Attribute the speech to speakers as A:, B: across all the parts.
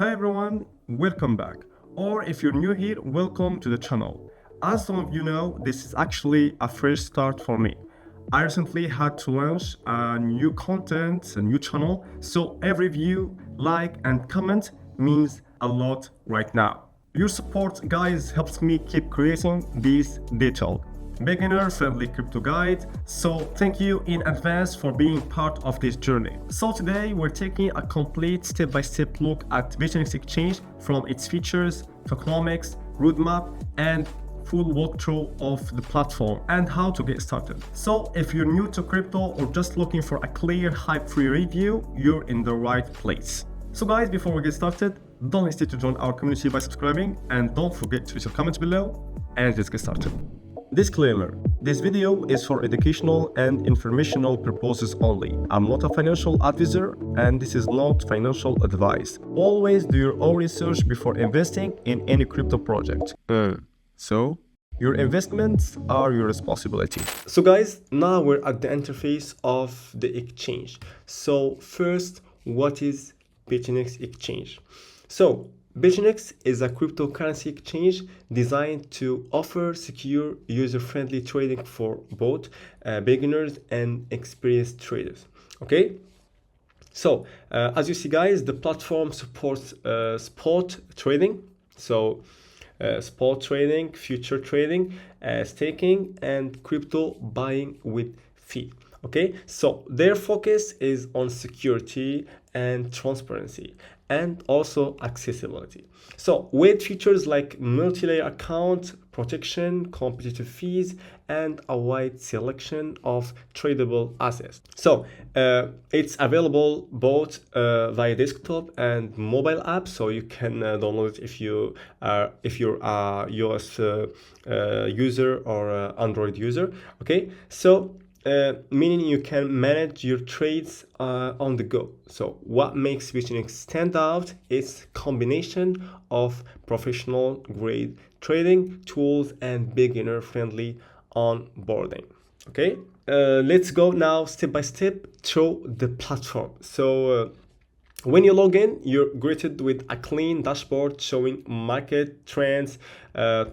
A: Hi everyone, welcome back. Or if you're new here, welcome to the channel. As some of you know, this is actually a fresh start for me. I recently had to launch a new content, a new channel, so every view, like and comment means a lot right now. Your support, guys, helps me keep creating this detailed, beginner-friendly crypto guide, so thank you in advance for being part of this journey. So today we're taking a complete step-by-step look at BITUNIX Exchange, from its features, tokenomics, roadmap, and full walkthrough of the platform and how to get started. So if you're new to crypto or just looking for a clear, hype-free review, you're in the right place. So guys, before we get started, don't hesitate to join our community by subscribing, and don't forget to leave your comments below, and let's get started. Disclaimer: this video is for educational and informational purposes only. I'm not a financial advisor and this is not financial advice. Always do your own research before investing in any crypto project. So, your investments are your responsibility. So guys, now we're at the interface of the exchange. So first, what is BITUNIX Exchange? So BITUNIX is a cryptocurrency exchange designed to offer secure, user-friendly trading for both beginners and experienced traders. Okay? So, as you see, guys, the platform supports spot trading. So, spot trading, future trading, staking, and crypto buying with fee. Okay, so their focus is on security and transparency, and also accessibility. So with features like multi-layer account protection, competitive fees, and a wide selection of tradable assets. So it's available both via desktop and mobile app, so you can download it if you're a iOS user or Android user. Okay, so meaning you can manage your trades on the go. So what makes BITUNIX stand out is combination of professional grade trading tools and beginner friendly onboarding. Okay, let's go now step by step through the platform. So when you log in, you're greeted with a clean dashboard showing market trends,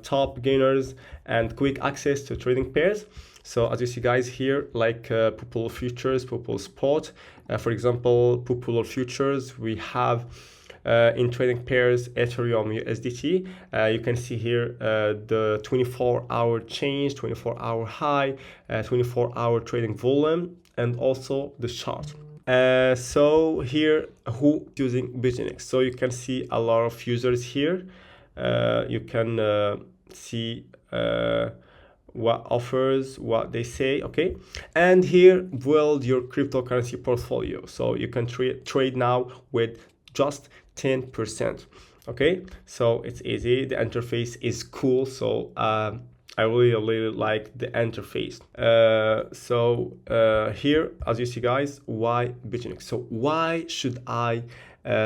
A: top gainers, and quick access to trading pairs. So as you see, guys, here, like popular futures, popular spot. For example, popular futures, we have in trading pairs Ethereum USDT. You can see here the 24-hour change, 24-hour high, 24-hour trading volume, and also the chart. So here, who using BITUNIX? So you can see a lot of users here. You can see what offers, what they say. Okay, and here build your cryptocurrency portfolio. So you can trade now with just 10%. Okay, so it's easy. The interface is cool. So I really like the interface. Here, as you see, guys, why BITUNIX? So why should I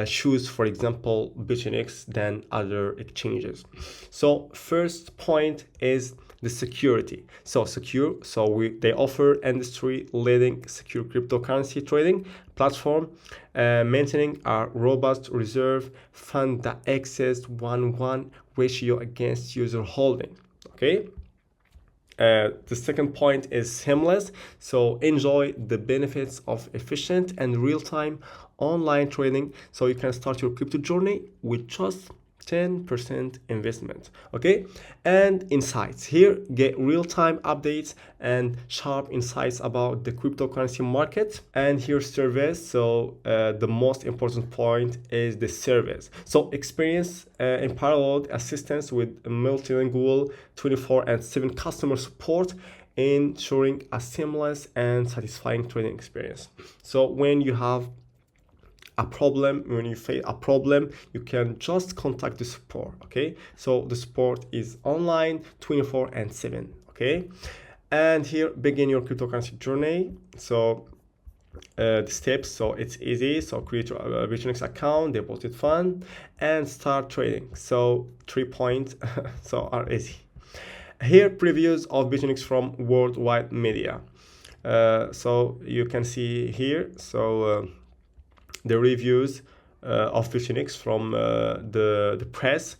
A: choose, for example, BITUNIX than other exchanges? So first point is the security. So secure. So they offer industry-leading secure cryptocurrency trading platform, maintaining a robust reserve fund that exceeds 1:1 ratio against user holding. Okay. The second point is seamless. So enjoy the benefits of efficient and real-time online trading. So you can start your crypto journey with just 10% investment. Okay, and insights. Here, get real-time updates and sharp insights about the cryptocurrency market. And here, service. So the most important point is the service. So experience in parallel assistance with multilingual 24/7 customer support, ensuring a seamless and satisfying trading experience. So when you have a problem, when you face a problem, you can just contact the support. Okay, so the support is online 24/7. Okay, and here begin your cryptocurrency journey. So the steps, so it's easy. So create a BITUNIX account, deposit fund, and start trading. So 3 points so are easy. Here, previews of BITUNIX from worldwide media. So you can see here, so the reviews of BITUNIX from the press.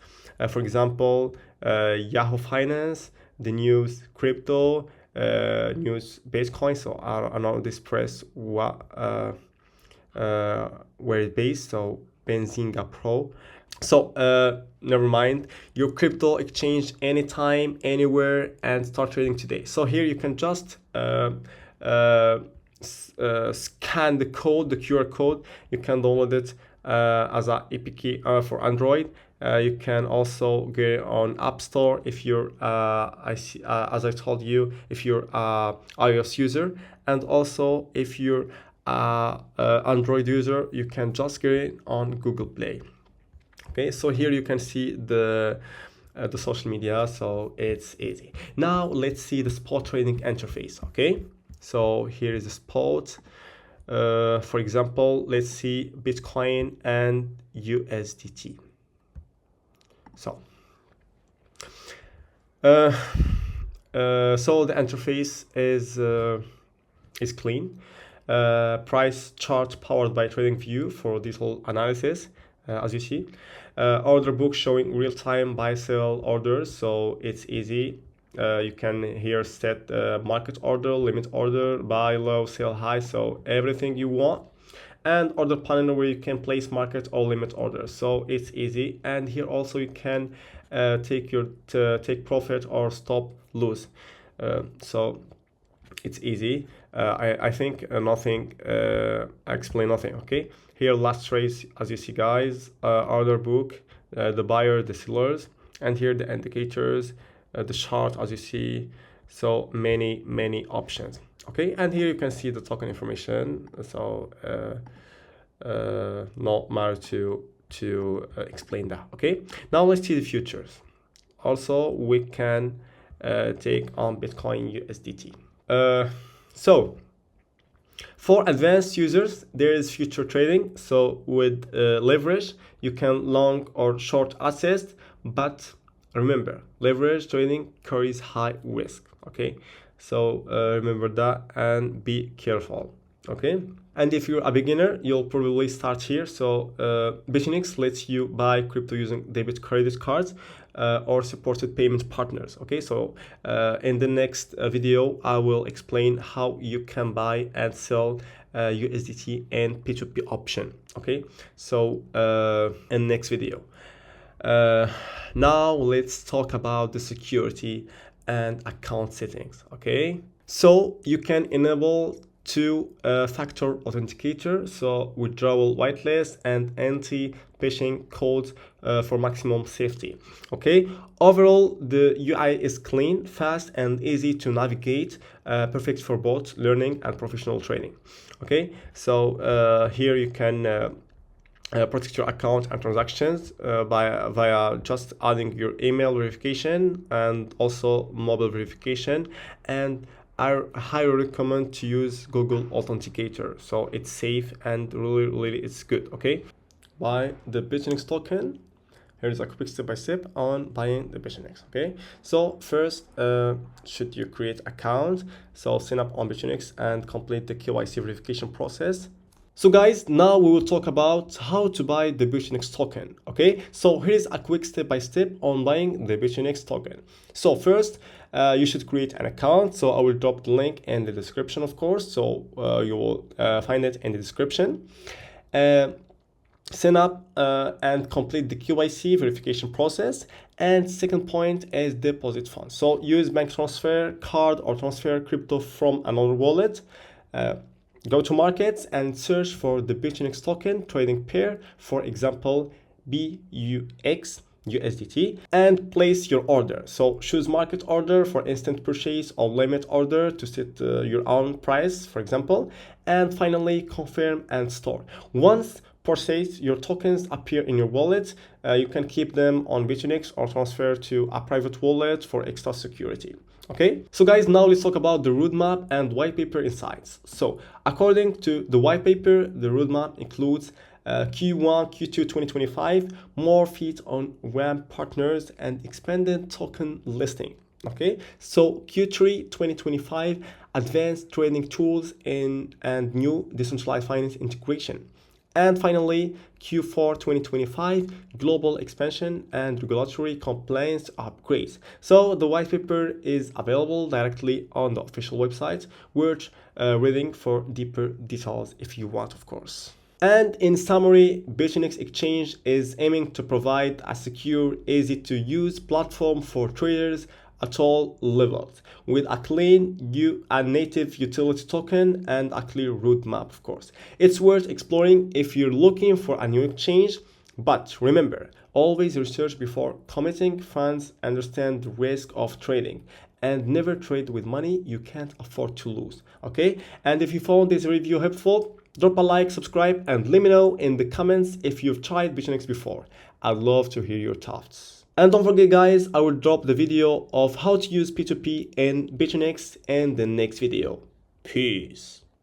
A: For example, Yahoo Finance, the news crypto, news Bitcoin. So I know this press where it's based. So Benzinga Pro. So never mind, your crypto exchange anytime, anywhere, and start trading today. So here you can just scan the code, the QR code. You can download it as a APK for Android. You can also get it on App Store if you're, as I told you, if you're iOS user, and also if you're Android user, you can just get it on Google Play. Okay, so here you can see the social media, so it's easy. Now let's see the spot trading interface. Okay, so here is the spot. For example, let's see Bitcoin and USDT. So the interface is clean. Price chart powered by TradingView for this whole analysis, as you see. Order book showing real-time buy sell orders, so it's easy. You can here set market order, limit order, buy low, sell high, so everything you want. And order panel where you can place market or limit orders, so it's easy. And here also you can take profit or stop lose, so it's easy. I think nothing. I explain nothing. Okay. Here last trades, as you see, guys. Order book, the buyer, the sellers, and here the indicators, the chart, as you see. So many options. Okay. And here you can see the token information. So not matter to explain that. Okay. Now let's see the futures. Also, we can take on Bitcoin USDT. So for advanced users, there is future trading. So with leverage, you can long or short assets, but remember, leverage trading carries high risk. Okay, so remember that and be careful. Okay, and if you're a beginner, you'll probably start here. So BITUNIX lets you buy crypto using debit credit cards or supported payment partners. Okay, so in the next video, I will explain how you can buy and sell USDT and P2P option. Okay, so in next video. Now let's talk about the security and account settings. Okay, so you can enable two-factor authenticator, so withdrawal whitelist and anti-phishing codes for maximum safety. Okay, overall the UI is clean, fast, and easy to navigate, perfect for both learning and professional training. Okay, so here you can protect your account and transactions via just adding your email verification and also mobile verification. And I highly recommend to use Google Authenticator, so it's safe and really it's good. Okay, buy the BITUNIX token. Here is a quick step-by-step on buying the BITUNIX. Okay, so first should you create account, so sign up on BITUNIX and complete the KYC verification process. So guys, now we will talk about how to buy the BITUNIX token. Okay, so here's a quick step-by-step on buying the BITUNIX token. So first, you should create an account. So I will drop the link in the description, of course. So you will find it in the description. Sign up and complete the KYC verification process. And second point is deposit funds. So use bank transfer, card, or transfer crypto from another wallet. Go to markets and search for the BITUNIX token trading pair, for example, BUX USDT, and place your order. So choose market order for instant purchase or limit order to set your own price, for example, and finally confirm and store. Once purchased, your tokens appear in your wallet. You can keep them on BITUNIX or transfer to a private wallet for extra security. Okay, so guys, now let's talk about the roadmap and white paper insights. So according to the white paper, the roadmap includes Q1, Q2 2025, more feet on WAM partners and expanded token listing. Okay, so Q3 2025, advanced trading tools and new decentralized finance integration. And finally, Q4 2025 global expansion and regulatory compliance upgrades. So the white paper is available directly on the official website, worth reading for deeper details if you want, of course. And in summary, BITUNIX Exchange is aiming to provide a secure, easy to use platform for traders at all levels, with a clean new and native utility token and a clear roadmap, of course. It's worth exploring if you're looking for a new exchange, but remember, always research before committing funds, understand the risk of trading, and never trade with money you can't afford to lose, okay? And if you found this review helpful, drop a like, subscribe, and let me know in the comments if you've tried BITUNIX before. I'd love to hear your thoughts. And don't forget guys, I will drop the video of how to use P2P in BITUNIX in the next video. Peace.